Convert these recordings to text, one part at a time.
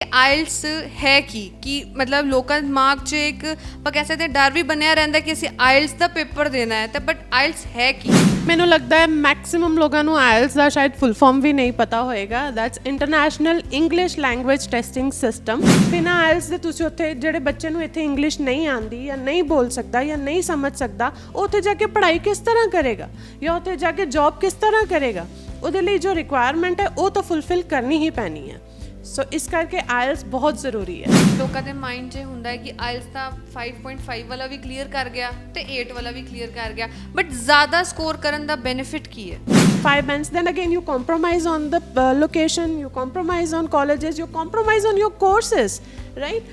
IELTS ਹੈ ਕੀ ਮਤਲਬ ਲੋਕਾਂ ਦੇ ਦਿਮਾਗ 'ਚ ਇੱਕ ਆਪਾਂ ਕਹਿ ਸਕਦੇ ਡਰ ਵੀ ਬਣਿਆ ਰਹਿੰਦਾ ਕਿ ਅਸੀਂ ਆਇਲਸ ਦਾ ਪੇਪਰ ਦੇਣਾ ਹੈ ਤਾਂ ਬਟ ਆਇਲਸ ਹੈ ਕੀ? ਮੈਨੂੰ ਲੱਗਦਾ ਹੈ ਮੈਕਸਿਮਮ ਲੋਕਾਂ ਨੂੰ ਆਇਲਸ ਦਾ ਸ਼ਾਇਦ ਫੁੱਲ ਫਾਰਮ ਵੀ ਨਹੀਂ ਪਤਾ ਹੋਏਗਾ। That's international English language testing system. ਬਿਨਾਂ ਆਇਲਸ ਦੇ ਤੁਸੀਂ ਉੱਥੇ ਜਿਹੜੇ ਬੱਚੇ ਨੂੰ ਇੱਥੇ ਇੰਗਲਿਸ਼ ਨਹੀਂ ਆਉਂਦੀ ਜਾਂ ਨਹੀਂ ਬੋਲ ਸਕਦਾ ਜਾਂ ਨਹੀਂ ਸਮਝ ਸਕਦਾ, ਉਹ ਉੱਥੇ ਜਾ ਕੇ ਪੜ੍ਹਾਈ ਕਿਸ ਤਰ੍ਹਾਂ ਕਰੇਗਾ ਜਾਂ ਉੱਥੇ ਜਾ ਕੇ ਜੌਬ ਕਿਸ ਤਰ੍ਹਾਂ ਕਰੇਗਾ? ਉਹਦੇ ਲਈ ਜੋ ਰਿਕੁਆਇਰਮੈਂਟ ਹੈ ਉਹ ਤਾਂ ਫੁੱਲਫਿਲ ਕਰਨੀ ਹੀ ਪੈਣੀ ਹੈ। ਸੋ ਇਸ ਕਰਕੇ ਆਇਲਸ ਬਹੁਤ ਜ਼ਰੂਰੀ ਹੈ। ਲੋਕਾਂ ਦੇ ਮਾਈਂਡ 'ਚ ਹੁੰਦਾ ਹੈ ਕਿ ਆਇਲਸ ਤਾਂ 5.5 ਵਾਲਾ ਵੀ ਕਲੀਅਰ ਕਰ ਗਿਆ ਤੇ 8 ਵਾਲਾ ਵੀ ਕਲੀਅਰ ਕਰ ਗਿਆ, ਬਟ ਜ਼ਿਆਦਾ ਸਕੋਰ ਕਰਨ ਦਾ ਬੈਨੀਫਿਟ ਕੀ ਹੈ? 5 bands, then again you compromise on the location, you compromise on colleges, you compromise on your courses, right?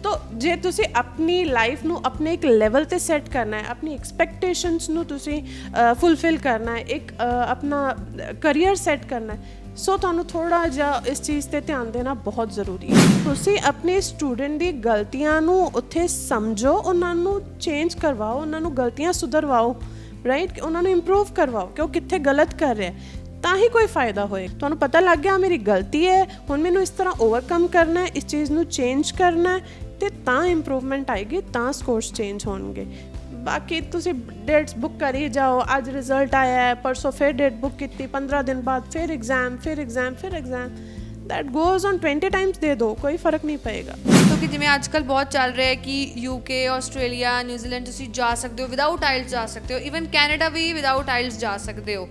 तो ਜੇ ਤੁਸੀਂ ਆਪਣੀ ਲਾਈਫ ਨੂੰ ਆਪਣੇ ਇੱਕ ਲੈਵਲ ਤੇ ਸੈੱਟ ਕਰਨਾ ਹੈ, ਆਪਣੀ ਐਕਸਪੈਕਟੇਸ਼ਨਸ ਨੂੰ ਤੁਸੀਂ ਫੁੱਲਫਿਲ ਕਰਨਾ ਹੈ, ਇੱਕ ਆਪਣਾ ਕਰੀਅਰ ਸੈੱਟ ਕਰਨਾ ਹੈ, ਸੋ ਤੁਹਾਨੂੰ ਥੋੜ੍ਹਾ ਜਿਹਾ ਇਸ ਚੀਜ਼ 'ਤੇ ਧਿਆਨ ਦੇਣਾ ਬਹੁਤ ਜ਼ਰੂਰੀ ਹੈ। ਤੁਸੀਂ ਆਪਣੇ ਸਟੂਡੈਂਟ ਦੀ ਗਲਤੀਆਂ ਨੂੰ ਉੱਥੇ ਸਮਝੋ, ਉਹਨਾਂ ਨੂੰ ਚੇਂਜ ਕਰਵਾਓ, ਉਹਨਾਂ ਨੂੰ ਗਲਤੀਆਂ ਸੁਧਰਵਾਓ, ਰਾਈਟ? ਉਹਨਾਂ ਨੂੰ ਇੰਪਰੂਵ ਕਰਵਾਓ ਕਿ ਉਹ ਕਿੱਥੇ ਗਲਤ ਕਰ ਰਿਹਾ, ਤਾਂ ਹੀ ਕੋਈ ਫਾਇਦਾ ਹੋਏ। ਤੁਹਾਨੂੰ ਪਤਾ ਲੱਗ ਗਿਆ ਮੇਰੀ ਗਲਤੀ ਹੈ, ਹੁਣ ਮੈਨੂੰ ਇਸ ਤਰ੍ਹਾਂ ਓਵਰਕਮ ਕਰਨਾ ਹੈ, ਇਸ ਚੀਜ਼ ਨੂੰ ਚੇਂਜ ਕਰਨਾ ਹੈ, ਅਤੇ ਤਾਂ ਇੰਪਰੂਵਮੈਂਟ ਆਏਗੀ, ਤਾਂ ਸਕੋਰਸ ਚੇਂਜ ਹੋਣਗੇ। ਬਾਕੀ ਤੁਸੀਂ ਡੇਟਸ ਬੁੱਕ ਕਰੀ ਜਾਓ, ਅੱਜ ਰਿਜ਼ਲਟ ਆਇਆ ਹੈ, ਪਰਸੋਂ ਫਿਰ ਡੇਟ ਬੁੱਕ ਕੀਤੀ, 15 ਦਿਨ ਬਾਅਦ ਫਿਰ ਐਗਜ਼ਾਮ, ਫਿਰ ਐਗਜ਼ਾਮ, ਫਿਰ exam, that goes on 20 Times ਦੇ ਦਿਓ, ਕੋਈ ਫਰਕ ਨਹੀਂ ਪਏਗਾ। ਕਿਉਂਕਿ ਜਿਵੇਂ ਅੱਜ ਕੱਲ੍ਹ ਬਹੁਤ ਚੱਲ ਰਿਹਾ ਹੈ ਕਿ UK, ਆਸਟ੍ਰੇਲੀਆ, ਨਿਊਜ਼ੀਲੈਂਡ ਤੁਸੀਂ ਜਾ ਸਕਦੇ ਹੋ, ਵਿਦਆਊਟ ਆਇਲਸ ਜਾ ਸਕਦੇ ਹੋ, ਈਵਨ ਕੈਨੇਡਾ ਵੀ ਵਿਦਆਊਟ ਆਇਲਸ ਜਾ ਸਕਦੇ ਹੋ।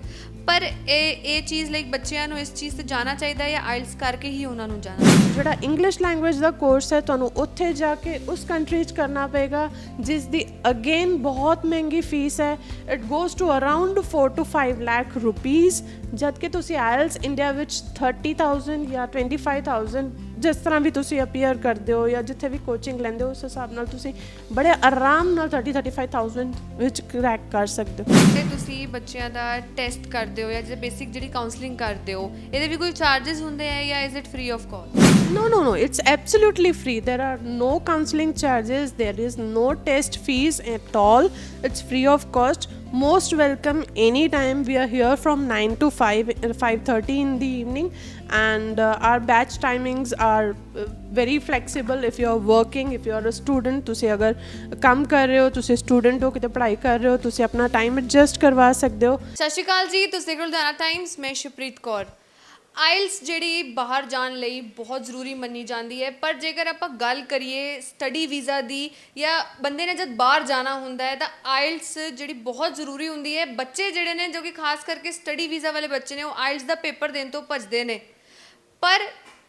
ਪਰ ਇਹ ਚੀਜ਼ ਲਈ ਬੱਚਿਆਂ ਨੂੰ ਇਸ ਚੀਜ਼ 'ਤੇ ਜਾਣਾ ਚਾਹੀਦਾ ਜਾਂ ਆਇਲਸ ਕਰਕੇ ਹੀ ਉਹਨਾਂ ਨੂੰ ਜਾਣਾ? ਜਿਹੜਾ ਇੰਗਲਿਸ਼ ਲੈਂਗੁਏਜ ਦਾ ਕੋਰਸ ਹੈ, ਤੁਹਾਨੂੰ ਉੱਥੇ ਜਾ ਕੇ ਉਸ ਕੰਟਰੀ 'ਚ ਕਰਨਾ ਪਏਗਾ, ਜਿਸ ਦੀ ਅਗੇਨ ਬਹੁਤ ਮਹਿੰਗੀ ਫੀਸ ਹੈ। It goes to around 4 to 5 lakh rupees, ਜਦ ਕਿ ਤੁਸੀਂ ਆਇਲਸ ਇੰਡੀਆ ਵਿੱਚ 30,000 ਜਾਂ 25,000 ਜਿਸ ਤਰ੍ਹਾਂ ਵੀ ਤੁਸੀਂ ਅਪੀਅਰ ਕਰਦੇ ਹੋ ਜਾਂ ਜਿੱਥੇ ਵੀ ਕੋਚਿੰਗ ਲੈਂਦੇ ਹੋ, ਉਸ ਹਿਸਾਬ ਨਾਲ ਤੁਸੀਂ ਬੜੇ ਆਰਾਮ ਨਾਲ 35,000 ਵਿੱਚ ਕਰੈਕ ਕਰ ਸਕਦੇ ਹੋ। ਤੇ ਤੁਸੀਂ ਬੱਚਿਆਂ ਦਾ ਟੈਸਟ ਕਰਦੇ ਹੋ ਜਾਂ ਜੇ ਬੇਸਿਕ ਜਿਹੜੀ ਕਾਉਂਸਲਿੰਗ ਕਰਦੇ ਹੋ, ਇਹਦੇ ਵੀ ਕੋਈ ਚਾਰजेस ਹੁੰਦੇ ਹੈ ਜਾਂ is it free of cost? No, it's absolutely free. There are no counseling charges, there is no test fees at all. It's free of cost. Most welcome anytime. We are here from 9 to 5:30 in the evening, and our batch timings are very flexible. If you are working, if you are a student, ਤੁਸੀਂ ਅਗਰ ਕੰਮ ਕਰ ਰਹੇ ਹੋ, ਤੁਸੀਂ student ਹੋ, ਕਿਤੇ ਪੜ੍ਹਾਈ ਕਰ ਰਹੇ ਹੋ, ਤੁਸੀਂ ਆਪਣਾ ਟਾਈਮ ਐਡਜਸਟ ਕਰਵਾ ਸਕਦੇ ਹੋ। ਸਤਿ ਸ਼੍ਰੀ ਅਕਾਲ ਜੀ, ਤੁਸੀਂ ਦੇਖ ਰਹੇ ਹੋ ਲੁਧਿਆਣਾ ਟਾਈਮਸ, ਮੈਂ ਸ਼ਪ੍ਰੀਤ ਕੌਰ। ਆਇਲਸ ਜਿਹੜੀ ਬਾਹਰ ਜਾਣ ਲਈ ਬਹੁਤ ਜ਼ਰੂਰੀ ਮੰਨੀ ਜਾਂਦੀ ਹੈ, ਪਰ ਜੇਕਰ ਆਪਾਂ ਗੱਲ ਕਰੀਏ ਸਟੱਡੀ ਵੀਜ਼ਾ ਦੀ ਜਾਂ ਬੰਦੇ ਨੇ ਜਦ ਬਾਹਰ ਜਾਣਾ ਹੁੰਦਾ ਹੈ ਤਾਂ ਆਇਲਸ ਜਿਹੜੀ ਬਹੁਤ ਜ਼ਰੂਰੀ ਹੁੰਦੀ ਹੈ। ਬੱਚੇ ਜਿਹੜੇ ਨੇ ਜੋ ਕਿ ਖਾਸ ਕਰਕੇ ਸਟੱਡੀ ਵੀਜ਼ਾ ਵਾਲੇ ਬੱਚੇ ਨੇ, ਉਹ ਆਇਲਸ ਦਾ ਪੇਪਰ ਦੇਣ ਤੋਂ ਭੱਜਦੇ ਨੇ। ਪਰ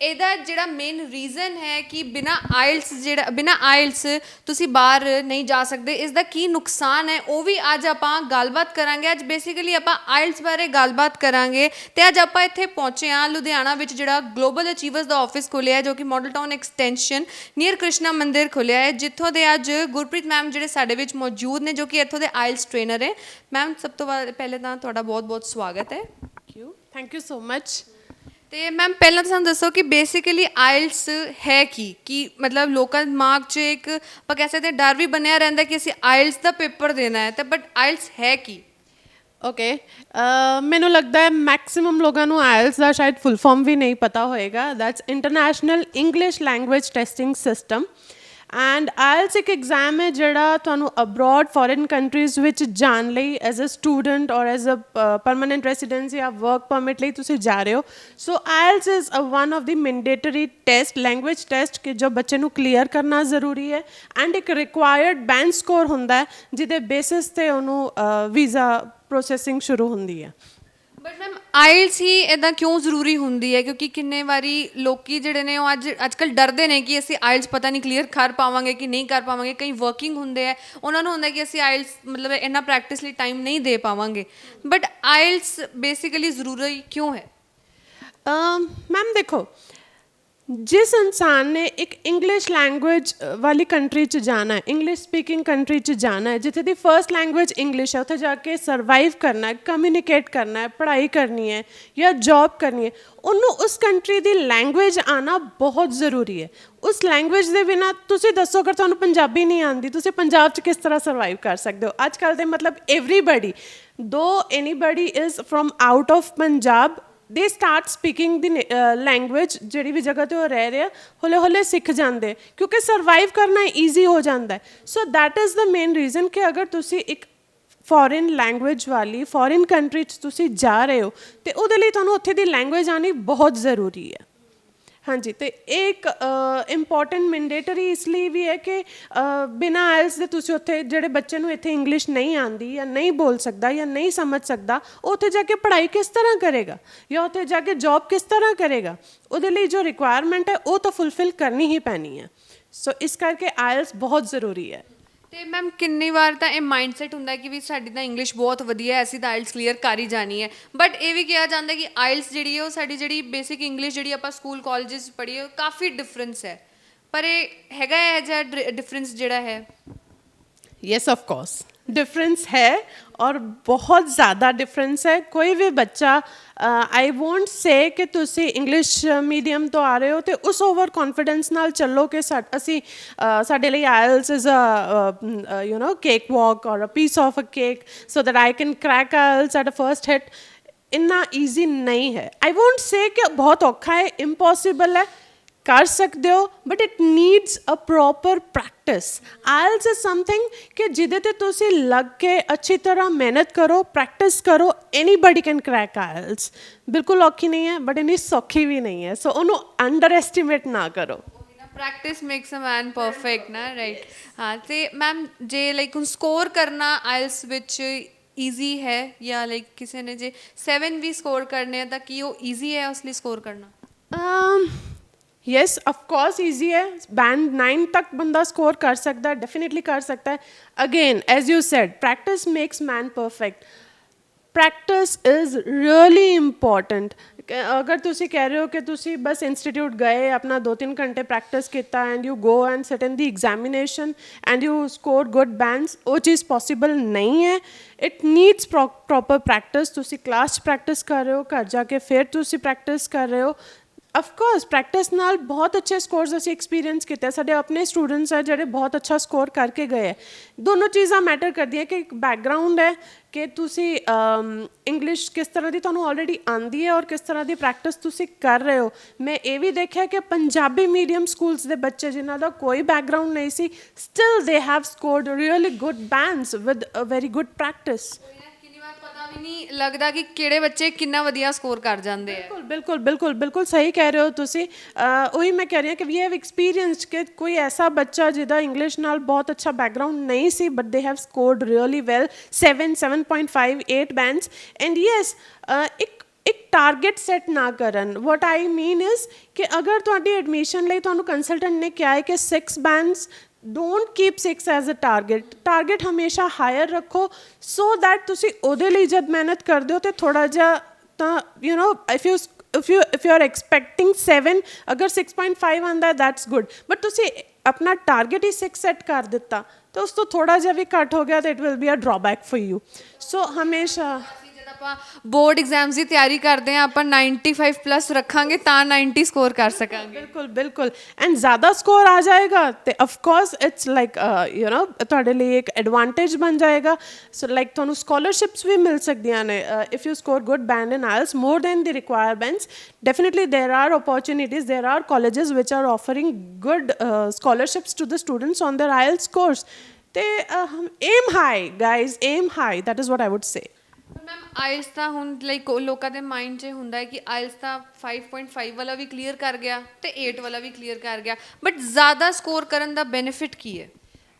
ਇਹਦਾ ਜਿਹੜਾ ਮੇਨ ਰੀਜ਼ਨ ਹੈ ਕਿ ਬਿਨਾਂ ਆਇਲਸ ਤੁਸੀਂ ਬਾਹਰ ਨਹੀਂ ਜਾ ਸਕਦੇ, ਇਸ ਦਾ ਕੀ ਨੁਕਸਾਨ ਹੈ, ਉਹ ਵੀ ਅੱਜ ਆਪਾਂ ਗੱਲਬਾਤ ਕਰਾਂਗੇ। ਅੱਜ ਬੇਸਿਕਲੀ ਆਪਾਂ ਆਇਲਸ ਬਾਰੇ ਗੱਲਬਾਤ ਕਰਾਂਗੇ ਅਤੇ ਅੱਜ ਆਪਾਂ ਇੱਥੇ ਪਹੁੰਚੇ ਹਾਂ ਲੁਧਿਆਣਾ ਵਿੱਚ, ਜਿਹੜਾ ਗਲੋਬਲ ਅਚੀਵਰਸ ਦਾ ਆਫਿਸ ਖੁੱਲ੍ਹਿਆ ਜੋ ਕਿ model town extension near Krishna ਮੰਦਿਰ ਖੁੱਲ੍ਹਿਆ ਹੈ, ਜਿੱਥੋਂ ਦੇ ਅੱਜ ਗੁਰਪ੍ਰੀਤ ਮੈਮ ਜਿਹੜੇ ਸਾਡੇ ਵਿੱਚ ਮੌਜੂਦ ਨੇ, ਜੋ ਕਿ ਇੱਥੋਂ ਦੇ ਆਇਲਸ ਟ੍ਰੇਨਰ ਹੈ। ਮੈਮ, ਸਭ ਤੋਂ ਪਹਿਲੇ ਤਾਂ ਤੁਹਾਡਾ ਬਹੁਤ ਬਹੁਤ ਸਵਾਗਤ ਹੈ। Thank you so much. ਤੇ ਮੈਮ, ਪਹਿਲਾਂ ਤਾਂ ਸਾਨੂੰ ਦੱਸੋ ਕਿ ਬੇਸਿਕਲੀ ਆਇਲਸ ਹੈ ਕੀ ਮਤਲਬ ਲੋਕਾਂ ਦੇ ਦਿਮਾਗ 'ਚ ਇੱਕ ਆਪਾਂ ਕਹਿ ਸਕਦੇ ਡਰ ਵੀ ਬਣਿਆ ਰਹਿੰਦਾ ਕਿ ਅਸੀਂ ਆਇਲਸ ਦਾ ਪੇਪਰ ਦੇਣਾ ਹੈ ਤਾਂ ਬਟ ਆਇਲਸ ਹੈ ਕੀ? ਓਕੇ, ਮੈਨੂੰ ਲੱਗਦਾ ਹੈ ਮੈਕਸਿਮਮ ਲੋਕਾਂ ਨੂੰ ਆਇਲਸ ਦਾ ਸ਼ਾਇਦ ਫੁੱਲ ਫਾਰਮ ਵੀ ਨਹੀਂ ਪਤਾ ਹੋਏਗਾ। That's international English language testing system. And IELTS ਇੱਕ ਐਗਜ਼ਾਮ ਹੈ ਜਿਹੜਾ ਤੁਹਾਨੂੰ ਅਬਰੋਡ ਫੋਰਨ ਕੰਟਰੀਜ਼ ਵਿੱਚ ਜਾਣ ਲਈ as a student or as a permanent residency ਜਾਂ ਵਰਕ ਪਰਮਿਟ ਲਈ ਤੁਸੀਂ ਜਾ ਰਹੇ ਹੋ। So IELTS is one of the mandatory test, language test, ਕਿ ਜੋ ਬੱਚੇ ਨੂੰ ਕਲੀਅਰ ਕਰਨਾ ਜ਼ਰੂਰੀ ਹੈ। ਐਂਡ ਇੱਕ ਰਿਕੁਆਇਰਡ ਬੈਂਡ ਸਕੋਰ ਹੁੰਦਾ ਹੈ ਜਿਹਦੇ ਬੇਸਿਸ 'ਤੇ ਉਹਨੂੰ ਵੀਜ਼ਾ ਪ੍ਰੋਸੈਸਿੰਗ ਸ਼ੁਰੂ ਹੁੰਦੀ ਹੈ। ਬਟ ਮੈਮ, ਆਇਲਸ ਹੀ ਇੱਦਾਂ ਕਿਉਂ ਜ਼ਰੂਰੀ ਹੁੰਦੀ ਹੈ? ਕਿਉਂਕਿ ਕਿੰਨੇ ਵਾਰੀ ਲੋਕੀ ਜਿਹੜੇ ਨੇ ਉਹ ਅੱਜ ਕੱਲ੍ਹ ਡਰਦੇ ਨੇ ਕਿ ਅਸੀਂ ਆਇਲਸ ਪਤਾ ਨਹੀਂ ਕਲੀਅਰ ਕਰ ਪਾਵਾਂਗੇ ਕਿ ਨਹੀਂ ਕਰ ਪਾਵਾਂਗੇ। ਕਈ ਵਰਕਿੰਗ ਹੁੰਦੇ ਹੈ, ਉਹਨਾਂ ਨੂੰ ਹੁੰਦਾ ਕਿ ਅਸੀਂ ਆਇਲਸ ਮਤਲਬ ਇੰਨਾ ਪ੍ਰੈਕਟਿਸ ਲਈ ਟਾਈਮ ਨਹੀਂ ਦੇ ਪਾਵਾਂਗੇ। ਬਟ ਆਇਲਸ ਬੇਸਿਕਲੀ ਜ਼ਰੂਰੀ ਕਿਉਂ ਹੈ? ਮੈਮ ਦੇਖੋ, ਜਿਸ ਇਨਸਾਨ ਨੇ ਇੱਕ ਇੰਗਲਿਸ਼ ਲੈਂਗੁਏਜ ਵਾਲੀ ਕੰਟਰੀ 'ਚ ਜਾਣਾ ਹੈ, ਇੰਗਲਿਸ਼ ਸਪੀਕਿੰਗ ਕੰਟਰੀ 'ਚ ਜਾਣਾ ਹੈ, ਜਿੱਥੇ ਦੀ ਫਸਟ ਲੈਂਗੁਏਜ ਇੰਗਲਿਸ਼ ਹੈ, ਉੱਥੇ ਜਾ ਕੇ ਸਰਵਾਈਵ ਕਰਨਾ ਹੈ, ਕਮਿਊਨੀਕੇਟ ਕਰਨਾ ਹੈ, ਪੜ੍ਹਾਈ ਕਰਨੀ ਹੈ ਜਾਂ ਜੌਬ ਕਰਨੀ ਹੈ, ਉਹਨੂੰ ਉਸ ਕੰਟਰੀ ਦੀ ਲੈਂਗੁਏਜ ਆਉਣਾ ਬਹੁਤ ਜ਼ਰੂਰੀ ਹੈ। ਉਸ ਲੈਂਗੁਏਜ ਦੇ ਬਿਨਾਂ ਤੁਸੀਂ ਦੱਸੋ, ਅਗਰ ਤੁਹਾਨੂੰ ਪੰਜਾਬੀ ਨਹੀਂ ਆਉਂਦੀ, ਤੁਸੀਂ ਪੰਜਾਬ 'ਚ ਕਿਸ ਤਰ੍ਹਾਂ ਸਰਵਾਈਵ ਕਰ ਸਕਦੇ ਹੋ? ਅੱਜ ਕੱਲ੍ਹ ਦੇ ਮਤਲਬ ਐਵਰੀਬਡੀ, ਦੋ anybody is from out of Punjab, ਦੇ ਸਟਾਰਟ ਸਪੀਕਿੰਗ ਦੀ ਲੈਂਗੁਏਜ ਜਿਹੜੀ ਵੀ ਜਗ੍ਹਾ ਤੇ ਉਹ ਰਹਿ ਰਿਹਾ ਹੌਲੇ ਹੌਲੇ ਸਿੱਖ ਜਾਂਦੇ ਕਿਉਂਕਿ ਸਰਵਾਈਵ ਕਰਨਾ ਈਜ਼ੀ ਹੋ ਜਾਂਦਾ so that is the main reason ਕਿ ਅਗਰ ਤੁਸੀਂ ਇੱਕ ਫੋਰਨ ਲੈਂਗੁਏਜ ਵਾਲੀ ਫੋਰਨ ਕੰਟਰੀ 'ਚ ਤੁਸੀਂ ਜਾ ਰਹੇ ਹੋ ਤੇ ਉਹਦੇ ਲਈ ਤੁਹਾਨੂੰ ਉੱਥੇ ਦੀ ਲੈਂਗੁਏਜ ਆਉਣੀ ਬਹੁਤ ਜ਼ਰੂਰੀ ਹੈ ਹਾਂਜੀ ਤੇ ਇਹ ਇੱਕ ਇੰਪੋਰਟੈਂਟ ਮੈਂਡੇਟਰੀ ਇਸ ਲਈ ਵੀ ਹੈ ਕਿ ਬਿਨਾਂ ਆਇਲਸ ਦੇ ਤੁਸੀਂ ਉੱਥੇ ਜਿਹੜੇ ਬੱਚੇ ਨੂੰ ਇੱਥੇ ਇੰਗਲਿਸ਼ ਨਹੀਂ ਆਉਂਦੀ ਜਾਂ ਨਹੀਂ ਬੋਲ ਸਕਦਾ ਜਾਂ ਨਹੀਂ ਸਮਝ ਸਕਦਾ ਉਹ ਉੱਥੇ ਜਾ ਕੇ ਪੜ੍ਹਾਈ ਕਿਸ ਤਰ੍ਹਾਂ ਕਰੇਗਾ ਜਾਂ ਉੱਥੇ ਜਾ ਕੇ ਜੌਬ ਕਿਸ ਤਰ੍ਹਾਂ ਕਰੇਗਾ ਉਹਦੇ ਲਈ ਜੋ ਰਿਕੁਆਇਰਮੈਂਟ ਹੈ ਉਹ ਤਾਂ ਫੁੱਲਫਿਲ ਕਰਨੀ ਹੀ ਪੈਣੀ ਹੈ ਸੋ ਇਸ ਕਰਕੇ ਆਇਲਸ ਬਹੁਤ ਜ਼ਰੂਰੀ ਹੈ ਤੇ ਮੈਮ ਕਿੰਨੀ ਵਾਰ ਤਾਂ ਇਹ ਮਾਈਂਡਸੈਟ ਹੁੰਦਾ ਕਿ ਵੀ ਸਾਡੀ ਤਾਂ ਇੰਗਲਿਸ਼ ਬਹੁਤ ਵਧੀਆ ਹੈ ਅਸੀਂ ਤਾਂ ਆਇਲਸ ਕਲੀਅਰ ਕਰ ਹੀ ਜਾਣੀ ਹੈ ਬਟ ਇਹ ਵੀ ਕਿਹਾ ਜਾਂਦਾ ਕਿ ਆਇਲਸ ਜਿਹੜੀ ਹੈ ਉਹ ਸਾਡੀ ਜਿਹੜੀ ਬੇਸਿਕ ਇੰਗਲਿਸ਼ ਜਿਹੜੀ ਆਪਾਂ ਸਕੂਲ ਕਾਲਜਸ ਪੜ੍ਹੀ ਹੈ ਕਾਫੀ ਡਿਫਰੈਂਸ ਹੈ ਪਰ ਇਹ ਹੈਗਾ ਇਹ ਜਿਹਾ ਡਿਫਰੈਂਸ ਜਿਹੜਾ ਹੈ यस ऑफ कोर्स डिफरेंस है और बहुत ज़्यादा डिफरेंस है कोई भी बच्चा आई वोंट से कि तुसी इंग्लिश मीडियम तो आ रहे हो तो उस ओवर कॉन्फिडेंस नाल चलो कि असी साडे लिए IELTS is a you know cake walk और a piece of a cake so that I can crack IELTS at a first hit इन्ना ईजी नहीं है आई वोंट से कि बहुत औखा है इम्पॉसिबल है कर सकते हो but it needs a proper practice IELTS is something कि जिदे ते तुसी लग के अच्छी तरह मेहनत करो प्रैक्टिस करो एनीबडी कैन क्रैक आयल्स बिल्कुल औखी नहीं है बट इन्नी सौखी भी नहीं है सो उन्होंने अंडर एस्टिमेट ना करो practice makes a man perfect ਨਾ ਰਾਈਟ ਹਾਂ ਤੇ ਮੈਮ ਜੇ ਲਾਈਕ ਹੁਣ ਸਕੋਰ ਕਰਨਾ ਆਇਲਸ ਵਿੱਚ ਈਜ਼ੀ ਹੈ ਜਾਂ ਲਾਈਕ ਕਿਸੇ ਨੇ ਜੇ 7 ਵੀ ਸਕੋਰ ਕਰਨੇ ਆ ਤਾਂ ਕੀ ਉਹ ਈਜ਼ੀ ਹੈ ਉਸ ਲਈ ਸਕੋਰ ਕਰਨਾ यस ऑफकोर्स ईजी है बैंड 9 तक बंदा स्कोर कर सकता है डेफिनेटली कर सकता है again as you said practice makes man perfect practice is really important अगर तुसी कह रहे हो कि तुसी बस इंस्टीट्यूट गए अपना 2-3 घंटे प्रैक्टिस किया and you go and sit in the examination and you score good bands वो चीज़ पॉसिबल नहीं है इट नीड्स प्रॉपर प्रैक्टिस तुसी क्लास प्रैक्टिस कर रहे हो घर जाके फिर तुसी प्रैक्टिस कर रहे हो ਅਫਕੋਰਸ ਪ੍ਰੈਕਟਿਸ ਨਾਲ ਬਹੁਤ ਅੱਛੇ ਸਕੋਰਸ ਅਸੀਂ ਐਕਸਪੀਰੀਅੰਸ ਕੀਤੇ ਸਾਡੇ ਆਪਣੇ ਸਟੂਡੈਂਟਸ ਹੈ ਜਿਹੜੇ ਬਹੁਤ ਅੱਛਾ ਸਕੋਰ ਕਰਕੇ ਗਏ ਹੈ ਦੋਨੋਂ ਚੀਜ਼ਾਂ ਮੈਟਰ ਕਰਦੀਆਂ ਕਿ ਇੱਕ ਬੈਕਗਰਾਊਂਡ ਹੈ ਕਿ ਤੁਸੀਂ ਇੰਗਲਿਸ਼ ਕਿਸ ਤਰ੍ਹਾਂ ਦੀ ਤੁਹਾਨੂੰ ਆਲਰੇਡੀ ਆਉਂਦੀ ਹੈ ਔਰ ਕਿਸ ਤਰ੍ਹਾਂ ਦੀ ਪ੍ਰੈਕਟਿਸ ਤੁਸੀਂ ਕਰ ਰਹੇ ਹੋ ਮੈਂ ਇਹ ਵੀ ਦੇਖਿਆ ਕਿ ਪੰਜਾਬੀ ਮੀਡੀਅਮ ਸਕੂਲਸ ਦੇ ਬੱਚੇ ਜਿਨ੍ਹਾਂ ਦਾ ਕੋਈ ਬੈਕਗਰਾਊਂਡ ਨਹੀਂ ਸੀ still they have scored really good bands with a very good practice ਵੀ ਨਹੀਂ ਲੱਗਦਾ ਕਿ ਕਿਹੜੇ ਬੱਚੇ ਕਿੰਨਾ ਵਧੀਆ ਸਕੋਰ ਕਰ ਜਾਂਦੇ ਆ ਬਿਲਕੁਲ ਸਹੀ ਕਹਿ ਰਹੇ ਹੋ ਤੁਸੀਂ ਉਹੀ ਮੈਂ ਕਹਿ ਰਹੀ ਹਾਂ ਕਿ ਵੀ ਹੈਵ ਐਕਸਪੀਰੀਅੰਸਡ ਕਿ ਕੋਈ ਐਸਾ ਬੱਚਾ ਜਿਹਦਾ ਇੰਗਲਿਸ਼ ਨਾਲ ਬਹੁਤ ਅੱਛਾ ਬੈਕਗਰਾਊਂਡ ਨਹੀਂ ਸੀ but they have scored really well 7.5 8 bands and yes ਇੱਕ ਟਾਰਗੇਟ ਸੈੱਟ ਨਾ ਕਰਨ ਵਾਟ ਆਈ ਮੀਨ ਇਜ਼ ਕਿ ਅਗਰ ਤੁਹਾਡੀ ਐਡਮਿਸ਼ਨ ਲਈ ਤੁਹਾਨੂੰ ਕੰਸਲਟੈਂਟ ਨੇ ਕਿਹਾ ਹੈ ਕਿ 6 bands don't keep 6 as a target हमेशा हायर रखो सो दैट तुसी ओदे लिए जब मेहनत करते हो तो थोड़ा जा you know if you are expecting 7 अगर 6.5 आंदा है दैट्स गुड बट तुसी अपना टारगेट ही 6 सेट कर दिता तो उस तो थोड़ा जा भी कट हो गया तो it will be a drawback for you so हमेशा ਆਪਾਂ ਬੋਰਡ ਐਗਜ਼ਾਮਸ ਦੀ ਤਿਆਰੀ ਕਰਦੇ ਹਾਂ ਆਪਾਂ 95 ਪਲੱਸ ਰੱਖਾਂਗੇ ਤਾਂ 90 ਸਕੋਰ ਕਰ ਸਕਾਂਗੇ ਬਿਲਕੁਲ ਐਂਡ ਜ਼ਿਆਦਾ ਸਕੋਰ ਆ ਜਾਏਗਾ ਤੇ of course it's like you know ਤੁਹਾਡੇ ਲਈ ਇੱਕ ਐਡਵਾਂਟੇਜ ਬਣ ਜਾਏਗਾ ਸੋ ਲਾਈਕ ਤੁਹਾਨੂੰ ਸਕੋਲਰਸ਼ਿਪਸ ਵੀ ਮਿਲ ਸਕਦੀਆਂ ਨੇ if you score good band in IELTS more than the requirements definitely there are opportunities there are colleges which are offering good scholarships to the students on their IELTS course ਤੇ aim high guys aim high that is what I would say ma'am IELTS ਤਾਂ ਹੁਣ like ਲੋਕਾਂ ਦੇ mind 'ਚ ਹੁੰਦਾ ਹੈ ਕਿ IELTS ਤਾਂ 5.5 ਵਾਲਾ ਵੀ ਕਲੀਅਰ ਕਰ ਗਿਆ ਤੇ 8 ਵਾਲਾ ਵੀ ਕਲੀਅਰ ਕਰ ਗਿਆ ਬਟ ਜ਼ਿਆਦਾ ਸਕੋਰ ਕਰਨ ਦਾ ਬੈਨੀਫਿਟ ਕੀ ਹੈ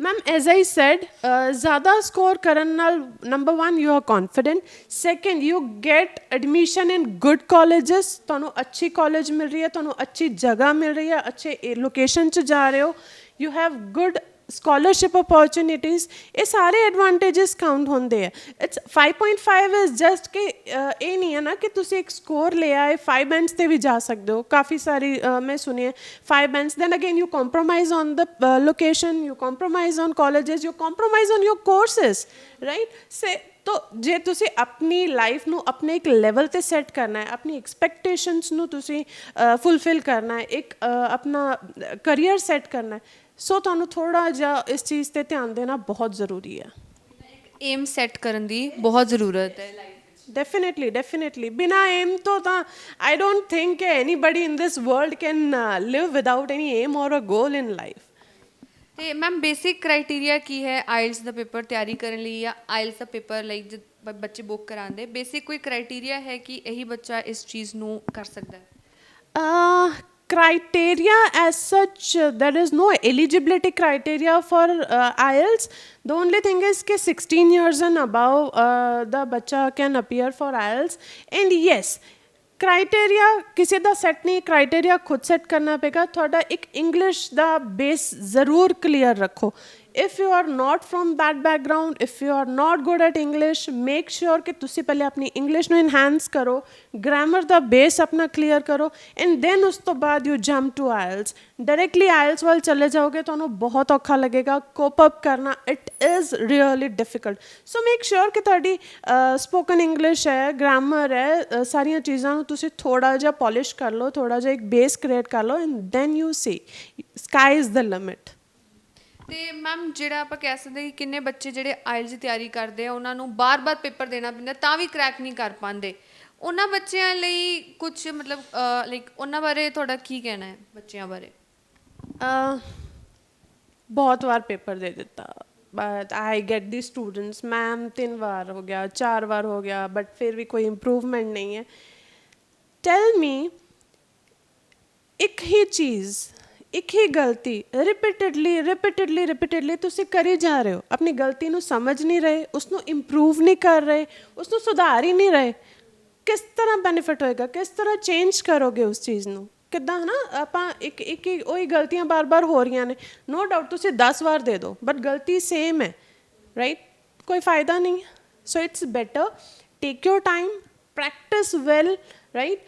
ਮੈਮ ਐਜ਼ ਆਈ ਸੈਡ ਜ਼ਿਆਦਾ ਸਕੋਰ ਕਰਨ ਨਾਲ number 1 you are confident second you get admission in good colleges ਤੁਹਾਨੂੰ ਅੱਛੀ ਕਾਲਜ ਮਿਲ ਰਹੀ ਹੈ ਤੁਹਾਨੂੰ ਅੱਛੀ ਜਗ੍ਹਾ ਮਿਲ ਰਹੀ ਹੈ ਅੱਛੇ ਲੋਕੇਸ਼ਨ 'ਚ ਜਾ ਰਹੇ ਹੋ you have good scholarship opportunities ਇਹ ਸਾਰੇ ਐਡਵਾਂਟੇजेस ਕਾਊਂਟ ਹੁੰਦੇ ਆ ਇਟਸ 5.5 ਇਜ਼ ਜਸਟ ਕਿ ਇਹ ਨਹੀਂ ਹੈ ਨਾ ਕਿ ਤੁਸੀਂ ਇੱਕ ਸਕੋਰ ਲੈ ਆਏ 5 ਬੈਂਡਸ ਤੇ ਵੀ ਜਾ ਸਕਦੇ ਹੋ ਕਾਫੀ ਸਾਰੀ ਮੈਂ ਸੁਣੀ ਹੈ 5 bands then again you compromise on the location you compromise on colleges you compromise on your courses right say तो जे तुसी अपनी लाइफ ਨੂੰ ਆਪਣੇ ਇੱਕ ਲੈਵਲ ਤੇ ਸੈੱਟ ਕਰਨਾ ਹੈ ਆਪਣੀ ਐਕਸਪੈਕਟੇਸ਼ਨਸ ਨੂੰ ਤੁਸੀਂ ਫੁੱਲਫਿਲ ਕਰਨਾ ਹੈ ਇੱਕ ਆਪਣਾ ਕਰੀਅਰ ਸੈੱਟ ਕਰਨਾ ਹੈ ਸੋ ਤੁਹਾਨੂੰ ਥੋੜਾ ਜਿਹਾ ਇਸ ਚੀਜ਼ ਤੇ ਧਿਆਨ ਦੇਣਾ ਬਹੁਤ ਜ਼ਰੂਰੀ ਹੈ ਏਮ ਸੈੱਟ ਕਰਨ ਦੀ ਬਹੁਤ ਜ਼ਰੂਰਤ ਹੈ ਲਾਈਫ ਵਿੱਚ डेफिनेटली बिना एम तो I don't think anybody in this world can live without any aim or a goal in life. ਤੇ ਮੈਮ ਬੇਸਿਕ ਕ੍ਰਾਈਟੇਰੀਆ ਕੀ ਹੈ ਆਇਲਸ ਦਾ ਪੇਪਰ ਤਿਆਰੀ ਕਰਨ ਲਈ ਜਾਂ ਆਇਲਸ ਦਾ ਪੇਪਰ ਲਾਈਕ ਜਦ ਬੱਚੇ ਬੁੱਕ ਕਰਾਉਂਦੇ ਬੇਸਿਕ ਕੋਈ ਕ੍ਰਾਈਟੇਰੀਆ ਹੈ ਕਿ ਇਹੀ ਬੱਚਾ ਇਸ ਚੀਜ਼ ਨੂੰ ਕਰ ਸਕਦਾ ਹੈ? Criteria as such, there is no eligibility criteria for IELTS. The only thing is that 16 years and above the bacha can appear for IELTS. And yes, criteria किसी का सैट नहीं, क्राइटेरिया खुद सैट करना पेगा. थोड़ा एक इंग्लिश का base ज़रूर clear रखो. If you are not from that background, if you are not good at English, make sure कि तुसी पहले अपनी इंग्लिश ਨੂੰ इनहैंस करो, ग्रामर ਦਾ बेस अपना क्लियर करो, एंड देन उस तो बाद you jump to IELTS. Directly IELTS ਵੱਲ चले जाओगे तो बहुत औखा लगेगा. कोप अप करना it is really difficult. So make sure कि ਤੁਹਾਡੀ स्पोकन इंग्लिश है, ग्रामर है, ਸਾਰੀਆਂ ਚੀਜ਼ਾਂ ਨੂੰ ਤੁਸੀਂ ਥੋੜਾ ਜਿਹਾ ਪੋਲਿਸ਼ ਕਰ ਲਓ, ਥੋੜਾ ਜਿਹਾ ਇੱਕ ਬੇਸ ਕ੍ਰੀਏਟ ਕਰ ਲਓ, and then you see sky is the limit. ਤੇ ਮੈਮ ਜਿਹੜਾ ਆਪਾਂ ਕਹਿ ਸਕਦੇ ਕਿ ਕਿੰਨੇ ਬੱਚੇ ਜਿਹੜੇ ਆਇਲਸ ਦੀ ਤਿਆਰੀ ਕਰਦੇ ਆ ਉਹਨਾਂ ਨੂੰ ਬਾਰ-ਬਾਰ ਪੇਪਰ ਦੇਣਾ ਪੈਂਦਾ ਤਾਂ ਵੀ ਕ੍ਰੈਕ ਨਹੀਂ ਕਰ ਪਾਉਂਦੇ. ਉਹਨਾਂ ਬੱਚਿਆਂ ਲਈ ਕੁਝ ਮਤਲਬ ਲਾਈਕ ਉਹਨਾਂ ਬਾਰੇ ਤੁਹਾਡਾ ਕੀ ਕਹਿਣਾ ਹੈ ਬੱਚਿਆਂ ਬਾਰੇ? बहुत बार पेपर दे देता, but I get the students ma'am 3 बार हो गया, 4 बार हो गया, बट फिर भी कोई इम्प्रूवमेंट नहीं है. टेल मी, एक ही चीज़, एक ही गलती रिपीटेडली ਤੁਸੀਂ ਕਰੀ ਜਾ ਰਹੇ ਹੋ. ਆਪਣੀ ਗਲਤੀ ਨੂੰ ਸਮਝ ਨਹੀਂ ਰਹੇ, ਉਸ ਨੂੰ ਇੰਪਰੂਵ ਨਹੀਂ ਕਰ ਰਹੇ, ਉਸ ਨੂੰ ਸੁਧਾਰ ਹੀ ਨਹੀਂ ਰਹੇ. ਕਿਸ ਤਰ੍ਹਾਂ ਬੈਨੀਫਿਟ ਹੋਏਗਾ? ਕਿਸ ਤਰ੍ਹਾਂ ਚੇਂਜ ਕਰੋਗੇ ਉਸ ਚੀਜ਼ ਨੂੰ? ਕਿੱਦਾਂ ਹੈ ਨਾ, ਆਪਾਂ ਇੱਕ ਹੀ ਉਹੀ ਗਲਤੀਆਂ ਬਾਰ-ਬਾਰ ਹੋ ਰਹੀਆਂ ਨੇ. ਨੋ ਡਾਊਟ ਤੁਸੀਂ 10 ਵਾਰ ਦੇ ਦਿਓ, ਬਟ ਗਲਤੀ ਸੇਮ ਹੈ, ਰਾਈਟ? ਕੋਈ ਫਾਇਦਾ ਨਹੀਂ. So it's better take your time, practice well, right?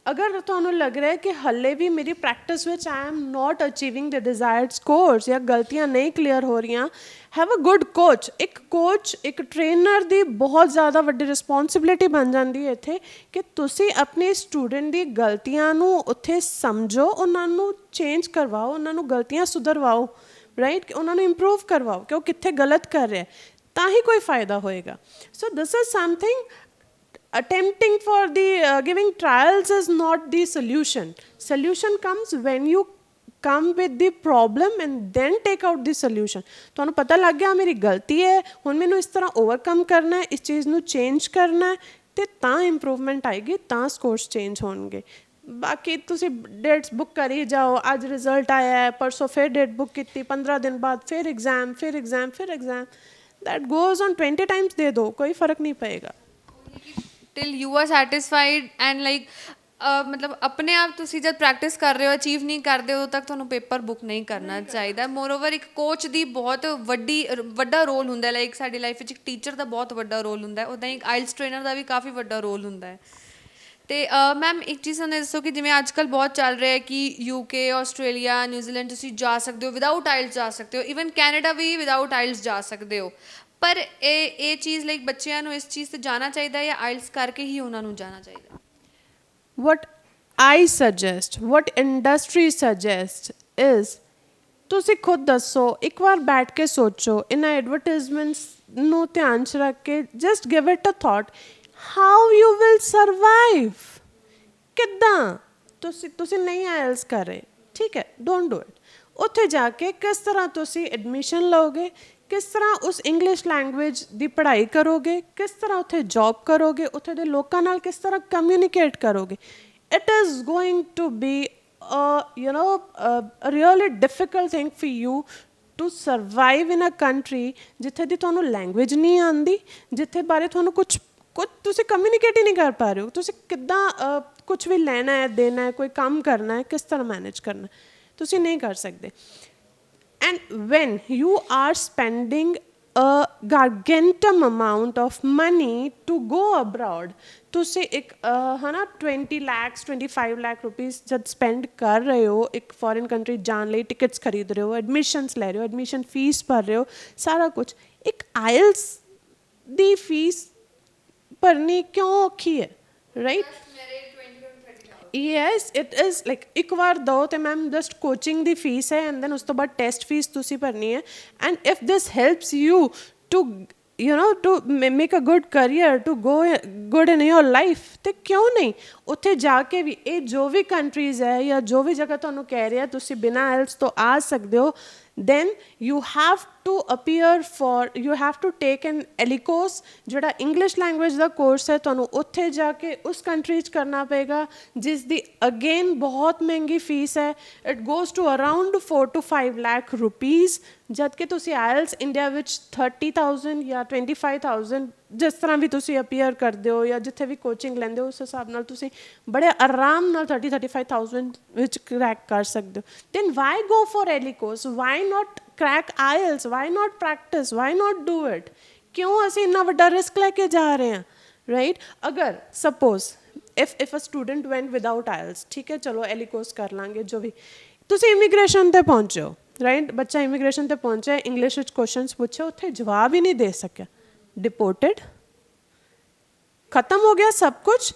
ਅਗਰ ਤੁਹਾਨੂੰ ਲੱਗ ਰਿਹਾ ਹੈ ਕਿ ਹੱਲੇ ਵੀ ਮੇਰੀ ਪ੍ਰੈਕਟਿਸ ਵਿੱਚ I am not achieving the desired scores ਜਾਂ ਗਲਤੀਆਂ ਨਹੀਂ ਕਲੀਅਰ ਹੋ ਰਹੀਆਂ, ਹੈਵ ਅ ਗੁੱਡ ਕੋਚ. ਇੱਕ ਕੋਚ, ਇੱਕ ਟ੍ਰੇਨਰ ਦੀ ਬਹੁਤ ਜ਼ਿਆਦਾ ਵੱਡੀ ਰਿਸਪੌਂਸਿਬਿਲਿਟੀ ਬਣ ਜਾਂਦੀ ਹੈ ਇੱਥੇ ਕਿ ਤੁਸੀਂ ਆਪਣੇ ਸਟੂਡੈਂਟ ਦੀ ਗਲਤੀਆਂ ਨੂੰ ਉੱਥੇ ਸਮਝੋ, ਉਹਨਾਂ ਨੂੰ ਚੇਂਜ ਕਰਵਾਓ, ਉਹਨਾਂ ਨੂੰ ਗਲਤੀਆਂ ਸੁਧਰਵਾਓ, ਰਾਈਟ? ਕਿ ਉਹਨਾਂ ਨੂੰ ਇੰਪਰੂਵ ਕਰਵਾਓ ਕਿ ਉਹ ਕਿੱਥੇ ਗਲਤ ਕਰ ਰਿਹਾ, ਤਾਂ ਹੀ ਕੋਈ ਫਾਇਦਾ ਹੋਏਗਾ. So this is something. Attempting for the giving trials is not the solution. Solution comes when you come with the problem and then take out the solution. ਤੁਹਾਨੂੰ ਪਤਾ ਲੱਗ ਗਿਆ ਮੇਰੀ ਗਲਤੀ ਹੈ, ਹੁਣ ਮੈਨੂੰ ਇਸ ਤਰ੍ਹਾਂ ਓਵਰਕਮ ਕਰਨਾ ਹੈ, ਇਸ ਚੀਜ਼ ਨੂੰ ਚੇਂਜ ਕਰਨਾ ਹੈ, ਤੇ ਤਾਂ ਇੰਪਰੂਵਮੈਂਟ ਆਏਗੀ, ਤਾਂ ਸਕੋਰਸ ਚੇਂਜ ਹੋਣਗੇ. ਬਾਕੀ ਤੁਸੀਂ ਡੇਟਸ ਬੁੱਕ ਕਰੀ ਜਾਓ, ਅੱਜ ਰਿਜ਼ਲਟ ਆਇਆ ਹੈ, ਪਰਸੋਂ ਫਿਰ ਡੇਟ ਬੁੱਕ ਕੀਤੀ, 15 ਦਿਨ ਬਾਅਦ ਫਿਰ exam, that goes on 20 Times. ਦੇ ਦਿਓ, ਕੋਈ ਫਰਕ ਨਹੀਂ ਪਏਗਾ. till you are satisfied and like ਮਤਲਬ ਆਪਣੇ ਆਪ ਤੁਸੀਂ ਜਦ ਪ੍ਰੈਕਟਿਸ ਕਰ ਰਹੇ ਹੋ, ਅਚੀਵ ਨਹੀਂ ਕਰਦੇ, ਉਦੋਂ ਤੱਕ ਤੁਹਾਨੂੰ ਪੇਪਰ ਬੁੱਕ ਨਹੀਂ ਕਰਨਾ ਚਾਹੀਦਾ. ਮੋਰਓਵਰ ਇੱਕ ਕੋਚ ਦੀ ਬਹੁਤ ਵੱਡਾ ਰੋਲ ਹੁੰਦਾ, ਲਾਈਕ ਸਾਡੀ ਲਾਈਫ ਵਿੱਚ ਇੱਕ ਟੀਚਰ ਦਾ ਬਹੁਤ ਵੱਡਾ ਰੋਲ ਹੁੰਦਾ, ਉੱਦਾਂ ਹੀ ਇੱਕ ਆਇਲਸ ਟ੍ਰੇਨਰ ਦਾ ਵੀ ਕਾਫੀ ਵੱਡਾ ਰੋਲ ਹੁੰਦਾ ਹੈ. ਅਤੇ ਮੈਮ ਇੱਕ ਚੀਜ਼ ਸਾਨੂੰ ਦੱਸੋ ਕਿ ਜਿਵੇਂ ਅੱਜ ਕੱਲ੍ਹ ਬਹੁਤ ਚੱਲ ਰਿਹਾ ਕਿ UK, ਆਸਟ੍ਰੇਲੀਆ, ਨਿਊਜ਼ੀਲੈਂਡ ਤੁਸੀਂ ਜਾ ਸਕਦੇ ਹੋ, ਵਿਦਾਊਟ ਆਇਲਸ ਜਾ ਸਕਦੇ ਹੋ, ਈਵਨ ਕੈਨੇਡਾ ਵੀ ਵਿਦਾਊਟ ਆਇਲਸ ਜਾ ਸਕਦੇ ਹੋ. ਪਰ ਇਹ ਚੀਜ਼ ਲਾਈਕ ਬੱਚਿਆਂ ਨੂੰ ਇਸ ਚੀਜ਼ 'ਤੇ ਜਾਣਾ ਚਾਹੀਦਾ ਜਾਂ ਆਇਲਸ ਕਰਕੇ ਹੀ ਉਹਨਾਂ ਨੂੰ ਜਾਣਾ ਚਾਹੀਦਾ? What I suggest, what industry suggests is, ਤੁਸੀਂ ਖੁਦ ਦੱਸੋ, ਇੱਕ ਵਾਰ ਬੈਠ ਕੇ ਸੋਚੋ, ਇਹਨਾਂ ਐਡਵਰਟਾਈਜ਼ਮੈਂਟਸ ਨੂੰ ਧਿਆਨ 'ਚ ਰੱਖ ਕੇ just give it a thought, how you will survive. ਕਿੱਦਾਂ ਤੁਸੀਂ ਨਹੀਂ ਆਇਲਸ ਕਰ ਰਹੇ, ਠੀਕ ਹੈ, ਡੋਂਟ ਡੂ ਇਟ. ਉੱਥੇ ਜਾ ਕੇ ਕਿਸ ਤਰ੍ਹਾਂ ਤੁਸੀਂ ਐਡਮਿਸ਼ਨ ਲਓਗੇ, ਕਿਸ ਤਰ੍ਹਾਂ ਉਸ ਇੰਗਲਿਸ਼ ਲੈਂਗੁਏਜ ਦੀ ਪੜ੍ਹਾਈ ਕਰੋਗੇ, ਕਿਸ ਤਰ੍ਹਾਂ ਉੱਥੇ ਜੌਬ ਕਰੋਗੇ, ਉੱਥੇ ਦੇ ਲੋਕਾਂ ਨਾਲ ਕਿਸ ਤਰ੍ਹਾਂ ਕਮਿਊਨੀਕੇਟ ਕਰੋਗੇ. It is going to be a really difficult thing for you to survive in a country ਜਿੱਥੇ ਦੀ ਤੁਹਾਨੂੰ ਲੈਂਗੁਏਜ ਨਹੀਂ ਆਉਂਦੀ, ਜਿੱਥੇ ਬਾਰੇ ਤੁਹਾਨੂੰ ਕੁਝ ਤੁਸੀਂ ਕਮਿਊਨੀਕੇਟ ਹੀ ਨਹੀਂ ਕਰ ਪਾ ਰਹੇ ਹੋ. ਤੁਸੀਂ ਕਿੱਦਾਂ ਕੁਝ ਵੀ ਲੈਣਾ ਹੈ, ਦੇਣਾ ਹੈ, ਕੋਈ ਕੰਮ ਕਰਨਾ ਹੈ, ਕਿਸ ਤਰ੍ਹਾਂ ਮੈਨੇਜ ਕਰਨਾ, ਤੁਸੀਂ ਨਹੀਂ ਕਰ ਸਕਦੇ. And when you are spending a gargantuan amount of money to go abroad, ਤੁਸੀਂ ਇੱਕ ਹੈ ਨਾ 20 lakhs 25 lakh rupees ਜਦ ਸਪੈਂਡ ਕਰ ਰਹੇ ਹੋ ਇੱਕ ਫੋਰਨ ਕੰਟਰੀ ਜਾਣ ਲਈ, ਟਿਕਟਸ ਖਰੀਦ ਰਹੇ ਹੋ, ਐਡਮਿਸ਼ਨਸ ਲੈ ਰਹੇ ਹੋ, ਐਡਮਿਸ਼ਨ ਫੀਸ ਭਰ ਰਹੇ ਹੋ, ਸਾਰਾ ਕੁਝ. ਇੱਕ ਆਇਲਸ ਦੀ ਫੀਸ ਭਰਨੀ ਕਿਉਂ ਔਖੀ ਹੈ, right? Yes, it is like ਇੱਕ ਵਾਰ ਦਿਓ ਅਤੇ ਮੈਮ ਜਸਟ ਕੋਚਿੰਗ ਦੀ ਫੀਸ ਹੈ, ਐਂਡ ਦੈਨ ਉਸ ਤੋਂ ਬਾਅਦ ਟੈਸਟ ਫੀਸ ਤੁਸੀਂ ਭਰਨੀ ਹੈ. And if this helps you to you know to make a good career, to go good in your life, ਤੇ ਕਿਉਂ ਨਹੀਂ ਉੱਥੇ ਜਾ ਕੇ ਵੀ ਇਹ ਜੋ ਵੀ ਕੰਟਰੀਜ਼ ਹੈ ਜਾਂ ਜੋ ਵੀ ਜਗ੍ਹਾ ਤੁਹਾਨੂੰ ਕਹਿ ਰਿਹਾ ਤੁਸੀਂ ਬਿਨਾਂ ਆਇਲਸ ਤੋਂ ਆ ਸਕਦੇ ਹੋ, then you have to appear for, you have to take an ELICOS ਜਿਹੜਾ ਇੰਗਲਿਸ਼ ਲੈਂਗੁਏਜ ਦਾ ਕੋਰਸ ਹੈ, ਤੁਹਾਨੂੰ ਉੱਥੇ ਜਾ ਕੇ ਉਸ ਕੰਟਰੀ 'ਚ ਕਰਨਾ ਪਏਗਾ ਜਿਸ ਦੀ ਅਗੇਨ ਬਹੁਤ ਮਹਿੰਗੀ ਫੀਸ ਹੈ. It goes to around 4 to 5 lakh rupees, ਜਦ ਕਿ ਤੁਸੀਂ ਆਇਲਸ ਇੰਡੀਆ ਵਿੱਚ 30,000 ਜਾਂ 25,000 ਜਿਸ ਤਰ੍ਹਾਂ ਵੀ ਤੁਸੀਂ ਅਪੀਅਰ ਕਰਦੇ ਹੋ ਜਾਂ ਜਿੱਥੇ ਵੀ ਕੋਚਿੰਗ ਲੈਂਦੇ ਹੋ ਉਸ ਹਿਸਾਬ ਨਾਲ ਤੁਸੀਂ ਬੜੇ ਆਰਾਮ ਨਾਲ 30-35,000 ਵਿੱਚ ਕਰੈਕ ਕਰ ਸਕਦੇ ਹੋ. then why go for ELICOS, why not crack IELTS, why not practice, why not do it? ਕਿਉਂ ਅਸੀਂ ਇੰਨਾ ਵੱਡਾ ਰਿਸਕ ਲੈ ਕੇ ਜਾ ਰਹੇ ਹਾਂ, ਰਾਈਟ? ਅਗਰ suppose if a student went without IELTS, ਠੀਕ ਹੈ ਚਲੋ ELICOS ਕਰ ਲਾਂਗੇ ਜੋ ਵੀ, ਤੁਸੀਂ ਇਮੀਗ੍ਰੇਸ਼ਨ 'ਤੇ ਪਹੁੰਚੋ, ਰਾਈਟ? ਬੱਚਾ ਇਮੀਗ੍ਰੇਸ਼ਨ 'ਤੇ ਪਹੁੰਚਿਆ, ਇੰਗਲਿਸ਼ ਵਿੱਚ ਕੁਐਸਚਨਸ ਪੁੱਛੇ, ਉੱਥੇ ਜਵਾਬ ਹੀ ਨਹੀਂ ਦੇ ਸਕਿਆ, डिपोटेड, खत्म हो गया सब कुछ.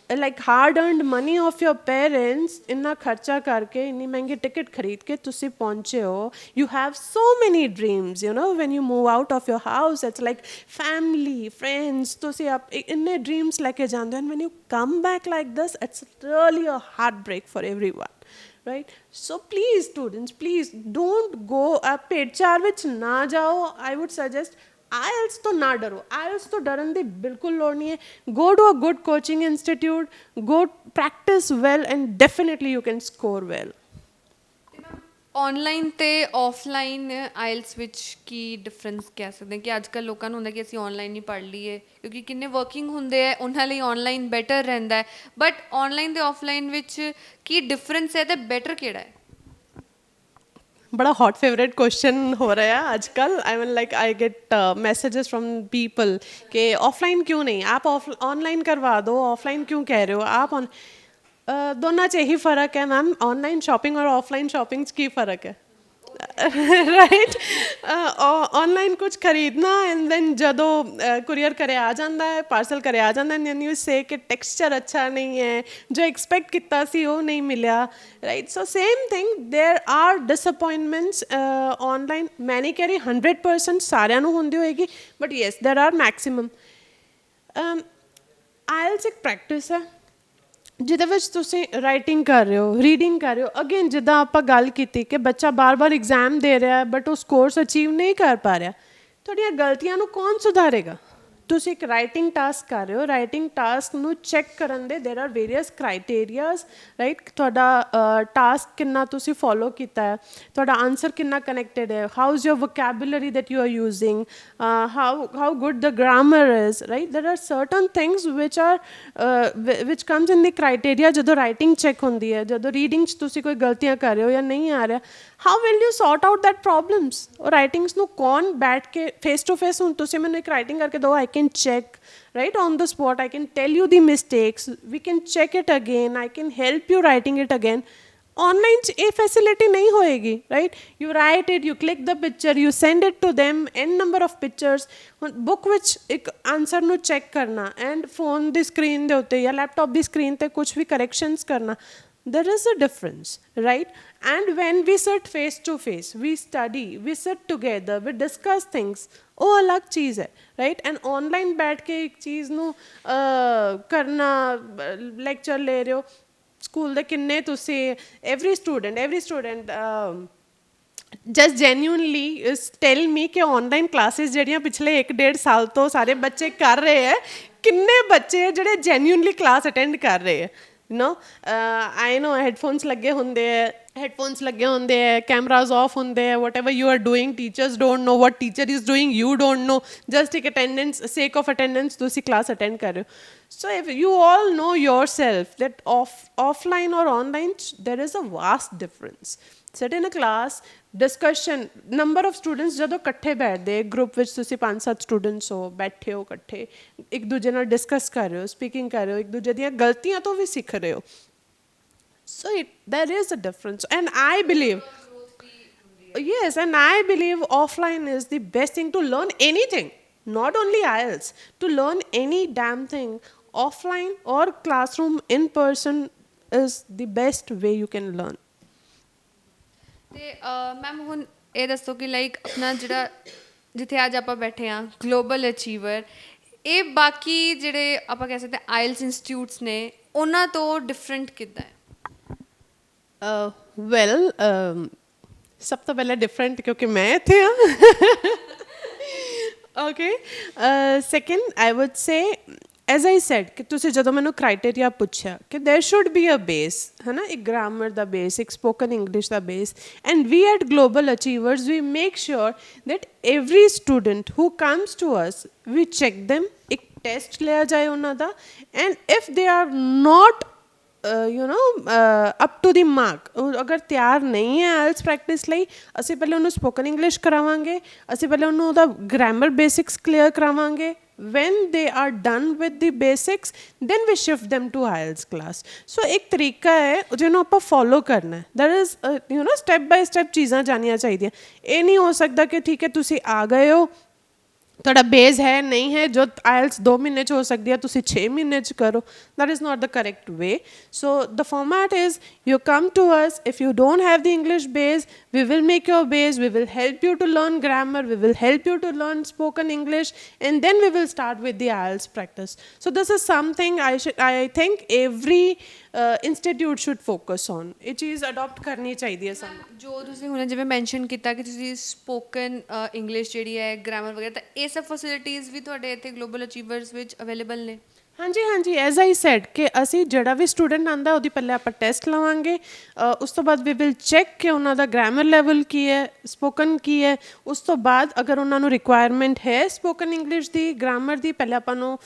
Like hard earned money of your parents, इन्ना खर्चा करके इन्नी महंगी टिकट खरीद के तुसी पहुंचे हो. You have so many dreams, you know when you move out of your house, it's like family friends, तुसी आप इन्ने ड्रीम्स लेके जाते हो, and when you come back like this it's really a heartbreak for everyone, right? So please students, please don't go paid चार ਵਿੱਚ ਨਾ ਜਾਓ. I would suggest IELTS ਤੋਂ ਨਾ ਡਰੋ, IELTS ਤੋਂ ਡਰਨ ਦੀ ਬਿਲਕੁਲ ਲੋੜ ਨਹੀਂ ਹੈ. go to a good coaching institute, go practice well, and definitely you can score well. Online ਤੇ ਆਫਲਾਈਨ ਆਇਲਸ ਵਿੱਚ ਕੀ ਡਿਫਰੈਂਸ ਕਹਿ ਸਕਦੇ ਹਾਂ ਕਿ ਅੱਜ ਕੱਲ੍ਹ ਲੋਕਾਂ ਨੂੰ ਹੁੰਦਾ ਕਿ ਅਸੀਂ ਆਨਲਾਈਨ ਹੀ ਪੜ੍ਹ ਲਈਏ ਕਿਉਂਕਿ ਕਿੰਨੇ ਵਰਕਿੰਗ ਹੁੰਦੇ ਹੈ, ਉਹਨਾਂ ਲਈ ਆਨਲਾਈਨ ਬੈਟਰ ਰਹਿੰਦਾ ਹੈ. ਬਟ ਆਨਲਾਈਨ ਤੇ ਆਫਲਾਈਨ ਵਿੱਚ ਕੀ ਡਿਫਰੈਂਸ ਹੈ ਤੇ ਬੈਟਰ ਕਿਹੜਾ ਹੈ? बड़ा हॉट फेवरेट क्वेश्चन हो रहा है आजकल. I mean like I get messages from people कि ऑफलाइन क्यों नहीं, आप ऑनलाइन करवा दो, ऑफलाइन क्यों कह रहे हो आप? दोनों च यही फ़र्क है मैम, ऑनलाइन शॉपिंग और ऑफलाइन शॉपिंग की फ़र्क है, राइट? ऑनलाइन कुछ खरीदना एंड देन जदों कुरियर करे आ जाता है, पार्सल करे आ जाता है, एंड यू से कि टेक्सचर अच्छा नहीं है, जो एक्सपैक्ट किया सी वो नहीं मिला, right? So same thing, there are disappointments online. मैं नहीं कह रही 100% सारिਆਂ ਨੂੰ ਹੁੰਦੀ ਹੋਏਗੀ, but yes there are maximum. IELTS एक प्रैक्टिस है ਜਿਹਦੇ ਵਿੱਚ ਤੁਸੀਂ ਰਾਈਟਿੰਗ ਕਰ ਰਹੇ ਹੋ, ਰੀਡਿੰਗ ਕਰ ਰਹੇ ਹੋ. ਅਗੇਨ ਜਿੱਦਾਂ ਆਪਾਂ ਗੱਲ ਕੀਤੀ ਕਿ ਬੱਚਾ ਬਾਰ-ਬਾਰ ਐਗਜ਼ਾਮ ਦੇ ਰਿਹਾ ਬਟ ਉਹ ਸਕੋਰਸ ਅਚੀਵ ਨਹੀਂ ਕਰ ਪਾ ਰਿਹਾ, ਤੁਹਾਡੀਆਂ ਗਲਤੀਆਂ ਨੂੰ ਕੌਣ ਸੁਧਾਰੇਗਾ? ਤੁਸੀਂ ਇੱਕ ਰਾਈਟਿੰਗ ਟਾਸਕ ਕਰ ਰਹੇ ਹੋ, ਰਾਈਟਿੰਗ ਟਾਸਕ ਨੂੰ ਚੈੱਕ ਕਰਨ ਦੇ ਦੇਰ ਆਰ ਵੇਰੀਅਸ ਕ੍ਰਾਈਟੇਰੀਆਜ਼, ਰਾਈਟ? ਤੁਹਾਡਾ ਟਾਸਕ ਕਿੰਨਾ ਤੁਸੀਂ ਫੋਲੋ ਕੀਤਾ ਹੈ, ਤੁਹਾਡਾ ਆਨਸਰ ਕਿੰਨਾ ਕਨੈਕਟਡ ਹੈ, how is your vocabulary that you are using, how good the grammar is, right? There are certain things which comes in the criteria ਜਦੋਂ writing check ਹੁੰਦੀ ਹੈ. ਜਦੋਂ ਰੀਡਿੰਗ 'ਚ ਤੁਸੀਂ ਕੋਈ ਗਲਤੀਆਂ ਕਰ ਰਹੇ ਹੋ ਜਾਂ ਨਹੀਂ ਆ ਰਿਹਾ, how will you sort out that problems? ਉਹ ਰਾਈਟਿੰਗਸ ਨੂੰ ਕੌਣ ਬੈਠ ਕੇ ਫੇਸ ਟੂ ਫੇਸ, ਹੁਣ ਤੁਸੀਂ ਮੈਨੂੰ ਇੱਕ ਰਾਈਟਿੰਗ ਕਰਕੇ ਦਿਓ, I can check, right, on the spot. I can tell you the mistakes, we can check it again, I can help you writing it again. Online a facility nahi hoegi, right? You write it, you click the picture, you send it to them, n number of pictures. book which ek answer nu check karna and phone the screen de utte ya laptop the screen te kuch bhi corrections karna, there is a difference, right? And when we sit face to face, we study, we sit together, we discuss things, ਉਹ ਅਲੱਗ ਚੀਜ਼ ਹੈ, right? And online ਬੈਠ ਕੇ ਇੱਕ ਚੀਜ਼ ਨੂੰ ਕਰਨਾ, lecture ਲੈ ਰਹੇ ਹੋ ਸਕੂਲ ਦੇ ਕਿੰਨੇ ਤੁਸੀਂ, ਐਵਰੀ ਸਟੂਡੈਂਟ ਜਸਟ ਜੈਨੂਇਨਲੀ ਟੈਲ ਮੀ ਕਿ ਔਨਲਾਈਨ ਕਲਾਸਿਸ ਜਿਹੜੀਆਂ ਪਿਛਲੇ 1.5 ਸਾਲ ਤੋਂ ਸਾਰੇ ਬੱਚੇ ਕਰ ਰਹੇ ਹੈ, ਕਿੰਨੇ ਬੱਚੇ ਜਿਹੜੇ ਜੈਨੂਇਨਲੀ ਕਲਾਸ ਅਟੈਂਡ ਕਰ ਰਹੇ ਹੈ? नो आई नो हेडफोन्स लगे होंगे है, कैमराज ऑफ होंगे है, whatever you are doing, teachers don't know what teacher is doing, you don't know, just एक अटेंडेंस सेक ऑफ अटेंडेंस तुसी क्लास अटेंड कर रहे हो. So if you all know yourself that offline और online there is a vast difference. sit in a class, discussion, number of students ਜਦੋਂ ਇਕੱਠੇ ਬੈਠਦੇ, group ਵਿੱਚ ਤੁਸੀਂ 5-7 ਸਟੂਡੈਂਟਸ ਹੋ, ਬੈਠੇ ਹੋ ਇਕੱਠੇ, ਇੱਕ ਦੂਜੇ ਨਾਲ ਡਿਸਕਸ ਕਰ ਰਹੇ ਹੋ, ਸਪੀਕਿੰਗ ਕਰ ਰਹੇ ਹੋ, ਇੱਕ ਦੂਜੇ ਦੀਆਂ ਗਲਤੀਆਂ ਤੋਂ ਵੀ ਸਿੱਖ ਰਹੇ ਹੋ. So there is a difference, and I believe, yes, and I believe offline is the best thing to learn anything, not only IELTS, to learn any damn thing. Offline or classroom in person is the best way you can learn. ਤੇ ma'am ਹੁਣ ਇਹ ਦੱਸੋ ਕਿ like ਆਪਣਾ ਜਿਹੜਾ ਜਿੱਥੇ ਅੱਜ ਆਪਾਂ ਬੈਠੇ ਹਾਂ ਗਲੋਬਲ ਅਚੀਵਰ, ਇਹ ਬਾਕੀ ਜਿਹੜੇ ਆਪਾਂ ਕਹਿ ਸਕਦੇ ਆਇਲਸ ਇੰਸਟੀਟਿਊਟਸ ਨੇ ਉਹਨਾਂ ਤੋਂ ਡਿਫਰੈਂਟ ਕਿੱਦਾਂ ਹੈ? ਵੈਲ ਸਭ ਤੋਂ ਪਹਿਲਾਂ ਡਿਫਰੈਂਟ ਕਿਉਂਕਿ ਮੈਂ ਇੱਥੇ ਹਾਂ। Okay second I wood say as I said ਕਿ ਤੁਸੀਂ ਜਦੋਂ ਮੈਨੂੰ ਕ੍ਰਾਈਟੇਰੀਆ ਪੁੱਛਿਆ ਕਿ ਦੇਰ ਸ਼ੁੱਡ ਬੀ ਅ ਬੇਸ ਹੈ ਨਾ, ਇੱਕ ਗ੍ਰਾਮਰ ਦਾ ਬੇਸ, ਇੱਕ ਸਪੋਕਨ ਇੰਗਲਿਸ਼ ਦਾ base, and we at Global Achievers we make sure that every student who comes to us we check them, ਇੱਕ ਟੈਸਟ ਲਿਆ ਜਾਏ ਉਹਨਾਂ ਦਾ, and if they are not up to the mark, ਅਗਰ ਤਿਆਰ ਨਹੀਂ ਹੈ ਆਇਲਸ ਪ੍ਰੈਕਟਿਸ ਲਈ, ਅਸੀਂ ਪਹਿਲੇ ਉਹਨੂੰ ਸਪੋਕਨ ਇੰਗਲਿਸ਼ ਕਰਾਵਾਂਗੇ, ਅਸੀਂ ਪਹਿਲੇ ਉਹਨੂੰ ਉਹਦਾ ਗ੍ਰਾਮਰ ਬੇਸਿਕਸ ਕਲੀਅਰ ਕਰਾਵਾਂਗੇ। when they are done with the basics then we shift them to IELTS class। so ਇੱਕ ਤਰੀਕਾ ਹੈ ਜਿਹਨੂੰ ਆਪਾਂ ਫੋਲੋ ਕਰਨਾ ਹੈ, that is step by step ਚੀਜ਼ਾਂ ਜਾਣੀਆਂ ਚਾਹੀਦੀਆਂ। ਇਹ ਨਹੀਂ ਹੋ ਸਕਦਾ ਕਿ ਠੀਕ ਹੈ ਤੁਸੀਂ ਆ ਗਏ ਹੋ, ਤੁਹਾਡਾ ਬੇਸ ਹੈ ਨਹੀਂ ਹੈ, ਜੋ ਆਇਲਸ 2 ਮਹੀਨੇ 'ਚ ਹੋ ਸਕਦੀ ਹੈ ਤੁਸੀਂ 6 ਮਹੀਨੇ 'ਚ ਕਰੋ, that is not the correct way। so the format is you come to us, if you don't have the English base we will make your base, we will help you to learn grammar, we will help you to learn spoken English, and then we will start with the IELTS practice। so this is something I think every institute should focus on। ਇਹ ਚੀਜ਼ adopt ਕਰਨੀ ਚਾਹੀਦੀ ਹੈ ਸਾਨੂੰ। ਜੋ ਤੁਸੀਂ ਹੁਣ ਜਿਵੇਂ ਮੈਂਸ਼ਨ ਕੀਤਾ ਕਿ ਤੁਸੀਂ ਸਪੋਕਨ ਇੰਗਲਿਸ਼ ਜਿਹੜੀ ਹੈ ਗ੍ਰਾਮਰ ਵਗੈਰਾ, ਤਾਂ ਇਹ ਸਭ ਫੈਸਿਲਿਟੀਜ਼ ਵੀ ਤੁਹਾਡੇ ਇੱਥੇ ਗਲੋਬਲ ਅਚੀਵਰਸ ਵਿੱਚ ਅਵੇਲੇਬਲ ਨੇ? ਹਾਂਜੀ ਹਾਂਜੀ, ਐਜ਼ ਆਈ ਸੈਡ ਕਿ ਅਸੀਂ ਜਿਹੜਾ ਵੀ ਸਟੂਡੈਂਟ ਆਉਂਦਾ ਉਹਦੀ ਪਹਿਲੇ ਆਪਾਂ ਟੈਸਟ ਲਵਾਂਗੇ, ਉਸ ਤੋਂ ਬਾਅਦ ਵੀ ਵਿਲ ਚੈੱਕ ਕਿ ਉਹਨਾਂ ਦਾ ਗ੍ਰਾਮਰ ਲੈਵਲ ਕੀ ਹੈ, ਸਪੋਕਨ ਕੀ ਹੈ। ਉਸ ਤੋਂ ਬਾਅਦ ਅਗਰ ਉਹਨਾਂ ਨੂੰ ਰਿਕੁਆਇਰਮੈਂਟ ਹੈ ਸਪੋਕਨ ਇੰਗਲਿਸ਼ ਦੀ, ਗ੍ਰਾਮਰ ਦੀ, ਪਹਿਲੇ ਆਪਾਂ ਨੂੰ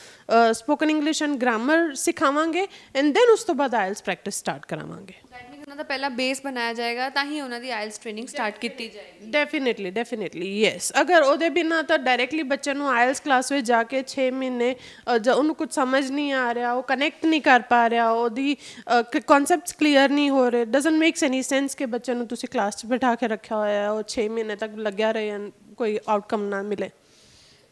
ਸਪੋਕਨ ਇੰਗਲਿਸ਼ ਐਂਡ ਗ੍ਰਾਮਰ ਸਿਖਾਵਾਂਗੇ, ਐਂਡ ਦੈਨ ਉਸ ਤੋਂ ਬਾਅਦ ਆਇਲਸ ਪ੍ਰੈਕਟਿਸ ਸਟਾਰਟ ਕਰਾਵਾਂਗੇ। ਉਹਨਾਂ ਦਾ ਪਹਿਲਾ ਬੇਸ ਬਣਾਇਆ ਜਾਏਗਾ ਤਾਂ ਹੀ ਉਹਨਾਂ ਦੀ ਆਇਲਸ ਟ੍ਰੇਨਿੰਗ ਸਟਾਰਟ ਕੀਤੀ ਜਾਏਗੀ। Definitely yes. ਅਗਰ ਉਹਦੇ ਬਿਨਾਂ ਤਾਂ ਡਾਇਰੈਕਟਲੀ ਬੱਚੇ ਨੂੰ ਆਇਲਸ ਕਲਾਸ ਵਿੱਚ ਜਾ ਕੇ 6 ਮਹੀਨੇ ਉਹਨੂੰ ਕੁਝ ਸਮਝ ਨਹੀਂ ਆ ਰਿਹਾ, ਉਹ ਕਨੈਕਟ ਨਹੀਂ ਕਰ ਪਾ ਰਿਹਾ, ਉਹਦੀ ਕਨਸੈਪਟਸ ਕਲੀਅਰ ਨਹੀਂ ਹੋ ਰਹੇ, ਡਜ਼ਨਟ ਮੇਕਸ ਐਨੀ ਸੈਂਸ ਕਿ ਬੱਚੇ ਨੂੰ ਤੁਸੀਂ ਕਲਾਸ 'ਚ ਬਿਠਾ ਕੇ ਰੱਖਿਆ ਹੋਇਆ, ਉਹ 6 ਮਹੀਨੇ ਤੱਕ ਲੱਗਿਆ ਰਹੇ, ਕੋਈ ਆਊਟਕਮ ਨਾ ਮਿਲੇ।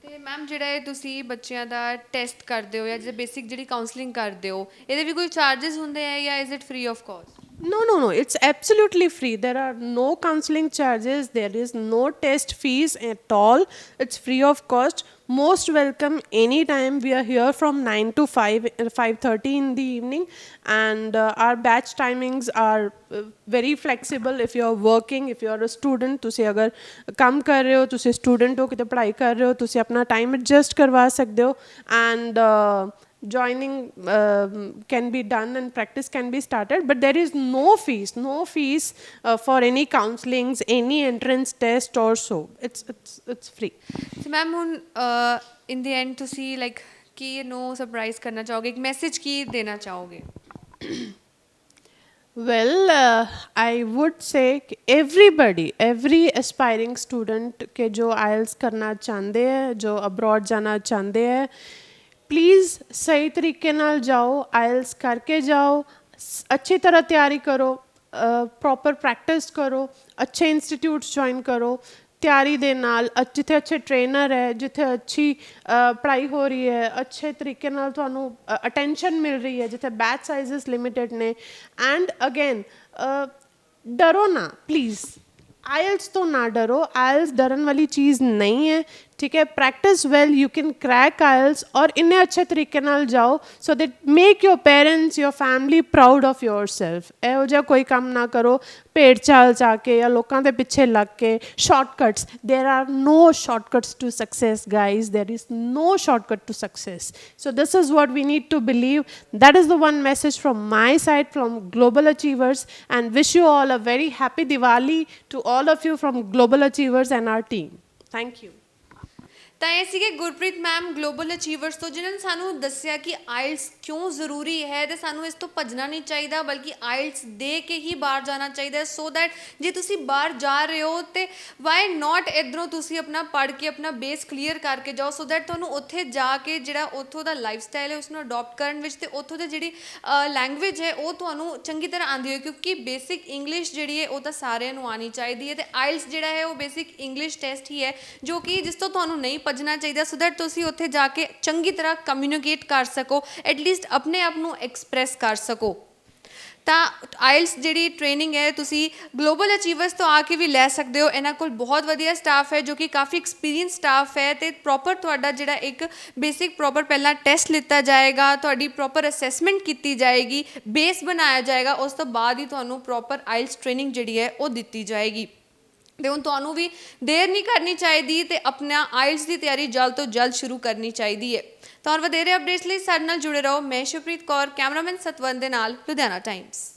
ਤੇ ਮੈਮ ਜਿਹੜਾ ਇਹ ਤੁਸੀਂ ਬੱਚਿਆਂ ਦਾ ਟੈਸਟ ਕਰਦੇ ਹੋ ਜਾਂ ਜਿਹੜਾ ਬੇਸਿਕ ਜਿਹੜੀ ਕਾਉਂਸਲਿੰਗ ਕਰਦੇ ਹੋ, ਇਹਦੇ ਵੀ ਕੋਈ ਚਾਰजेस ਹੁੰਦੇ ਹੈ ਜਾਂ is it free of cost? No, it's absolutely free. There are no counseling charges, there is no test fees at all, it's free of cost. Most welcome anytime. We are here from 9 to 5:30 in the evening, and our batch timings are very flexible। if you are working, if you are a student, ਤੁਸੀਂ ਅਗਰ ਕੰਮ ਕਰ ਰਹੇ ਹੋ, ਤੁਸੀਂ student ਹੋ, ਕਿਤੇ ਪੜ੍ਹਾਈ ਕਰ ਰਹੇ ਹੋ, ਤੁਸੀਂ ਆਪਣਾ ਟਾਈਮ ਐਡਜਸਟ ਕਰਵਾ ਸਕਦੇ ਹੋ, and joining can be done and practice can be started, but there is no fees for any counselings, any entrance test or so। it's free। so ma'am ਹੁਣ in the end ਤੁਸੀਂ like ਕੀ ਇਹਨੂੰ surprise ਕਰਨਾ ਚਾਹੋਗੇ, ਇੱਕ message ਕੀ ਦੇਣਾ ਚਾਹੋਗੇ? well I would say every aspiring student के जो IELTS करना चाहते हैं, जो abroad जाना चाहते हैं, प्लीज़ सही तरीके नाल जाओ, आइल्स करके जाओ, अच्छी तरह तैयारी करो, प्रॉपर प्रैक्टिस करो, अच्छे इंस्टीट्यूट्स ज्वाइन करो, तैयारी दे नाल जिथे अच्छे ट्रेनर है, जिथे अच्छी पढ़ाई हो रही है, अच्छे तरीके नाल तुहानू अटेंशन मिल रही है, जिथे बैच साइजेस लिमिटेड ने, एंड अगेन डरो ना प्लीज़, आइल्स तो ना डरो, आइल्स डरन वाली चीज़ नहीं है, ठीक है। Practice well, you can crack IELTS, और इन्ने अच्छे तरीके नाल जाओ so that make your parents, your family proud of yourself. ਇਹੋ ਜਿਹਾ ਕੋਈ ਕੰਮ ਨਾ ਕਰੋ ਭੇਡ ਚਾਲ ਚਾ ਕੇ ਜਾਂ ਲੋਕਾਂ ਦੇ ਪਿੱਛੇ ਲੱਗ ਕੇ। Shortcuts, there are no shortcuts to success guys, there is no shortcut to success। so this is what we need to believe, that is the one message from my side, from Global Achievers, and wish you all a very happy Diwali to all of you from Global Achievers and our team। thank you। ਤਾਂ ਇਹ ਸੀਗੇ Gurpreet ma'am global achievers ਤੋਂ, ਜਿਨ੍ਹਾਂ ਨੇ ਸਾਨੂੰ ਦੱਸਿਆ ਕਿ IELTS ਕਿਉਂ ਜ਼ਰੂਰੀ ਹੈ ਤੇ ਸਾਨੂੰ ਇਸ ਤੋਂ ਭੱਜਣਾ ਨਹੀਂ ਚਾਹੀਦਾ, ਬਲਕਿ ਆਇਲਸ ਦੇ ਕੇ ਹੀ ਬਾਹਰ ਜਾਣਾ ਚਾਹੀਦਾ, ਸੋ ਦੈਟ ਜੇ ਤੁਸੀਂ ਬਾਹਰ ਜਾ ਰਹੇ ਹੋ ਤੇ ਵਾਈ ਨਾਟ ਇੱਧਰੋਂ ਤੁਸੀਂ ਆਪਣਾ ਪੜ੍ਹ ਕੇ ਆਪਣਾ ਬੇਸ ਕਲੀਅਰ ਕਰਕੇ ਜਾਓ, ਸੋ ਦੈਟ ਤੁਹਾਨੂੰ ਉੱਥੇ ਜਾ ਕੇ ਜਿਹੜਾ ਉੱਥੋਂ ਦਾ ਲਾਈਫ ਸਟਾਈਲ ਹੈ ਉਸਨੂੰ ਅਡੋਪਟ ਕਰਨ ਵਿੱਚ ਤੇ ਉੱਥੋਂ ਦੀ ਜਿਹੜੀ ਲੈਂਗੁਏਜ ਹੈ ਉਹ ਤੁਹਾਨੂੰ ਚੰਗੀ ਤਰ੍ਹਾਂ ਆਉਂਦੀ ਹੋਏ, ਕਿਉਂਕਿ ਬੇਸਿਕ ਇੰਗਲਿਸ਼ ਜਿਹੜੀ ਹੈ ਉਹ ਤਾਂ ਸਾਰਿਆਂ ਨੂੰ ਆਉਣੀ ਚਾਹੀਦੀ ਹੈ, ਤੇ ਆਇਲਸ ਜਿਹੜਾ ਹੈ ਉਹ ਬੇਸਿਕ ਇੰਗਲਿਸ਼ ਟੈਸਟ ਹੀ ਹੈ ਜੋ ਕਿ ਜਿਸ ਤੋਂ ਤੁਹਾਨੂੰ ਨਹੀਂ ਭੱਜਣਾ ਚਾਹੀਦਾ, ਸੋ ਦੈਟ ਤੁਸੀਂ ਉੱਥੇ ਜਾ ਕੇ ਚੰਗੀ ਤਰ੍ਹਾਂ ਕਮਿਊਨੀਕੇਟ ਕਰ ਸਕੋ, ਐਟਲੀਸਟ ਆਪਣੇ ਆਪ ਨੂੰ ਐਕਸਪ੍ਰੈਸ ਕਰ ਸਕੋ। ਤਾਂ ਆਇਲਸ ਜਿਹੜੀ ਟ੍ਰੇਨਿੰਗ ਹੈ ਤੁਸੀਂ ਗਲੋਬਲ ਅਚੀਵਰਸ ਤੋਂ ਆ ਕੇ ਵੀ ਲੈ ਸਕਦੇ ਹੋ। ਇਹਨਾਂ ਕੋਲ ਬਹੁਤ ਵਧੀਆ ਸਟਾਫ ਹੈ ਜੋ ਕਿ ਕਾਫੀ ਐਕਸਪੀਰੀਅੰਸ ਸਟਾਫ ਹੈ, ਤੇ ਪ੍ਰੋਪਰ ਤੁਹਾਡਾ ਜਿਹੜਾ ਇੱਕ ਬੇਸਿਕ ਪ੍ਰੋਪਰ ਪਹਿਲਾਂ ਟੈਸਟ ਲਿੱਤਾ ਜਾਏਗਾ, ਤੁਹਾਡੀ ਪ੍ਰੋਪਰ ਅਸੈਸਮੈਂਟ ਕੀਤੀ ਜਾਏਗੀ, ਬੇਸ ਬਣਾਇਆ ਜਾਏਗਾ, ਉਸ ਤੋਂ ਬਾਅਦ ਹੀ ਤੁਹਾਨੂੰ ਪ੍ਰੋਪਰ ਆਇਲਸ ਟ੍ਰੇਨਿੰਗ ਜਿਹੜੀ ਹੈ ਉਹ ਦਿੱਤੀ ਜਾਏਗੀ। ਤੇ ਹੁਣ ਤੁਹਾਨੂੰ ਵੀ ਦੇਰ ਨਹੀਂ ਕਰਨੀ ਚਾਹੀਦੀ ਤੇ ਆਪਣਾ ਆਇਲਸ ਦੀ ਤਿਆਰੀ ਜਲਦ ਤੋਂ ਜਲਦ ਸ਼ੁਰੂ ਕਰਨੀ ਚਾਹੀਦੀ ਹੈ। ਤਾਂ ਹੋਰ ਵਧੇਰੇ ਅਪਡੇਟਸ ਲਈ ਸਾਡੇ ਨਾਲ ਜੁੜੇ ਰਹੋ। ਮੈਂ ਸ਼ੁਭਪ੍ਰੀਤ ਕੌਰ, ਕੈਮਰਾਮੈਨ ਸਤਵੰਤ ਦੇ ਨਾਲ, ਲੁਧਿਆਣਾ ਟਾਈਮਸ।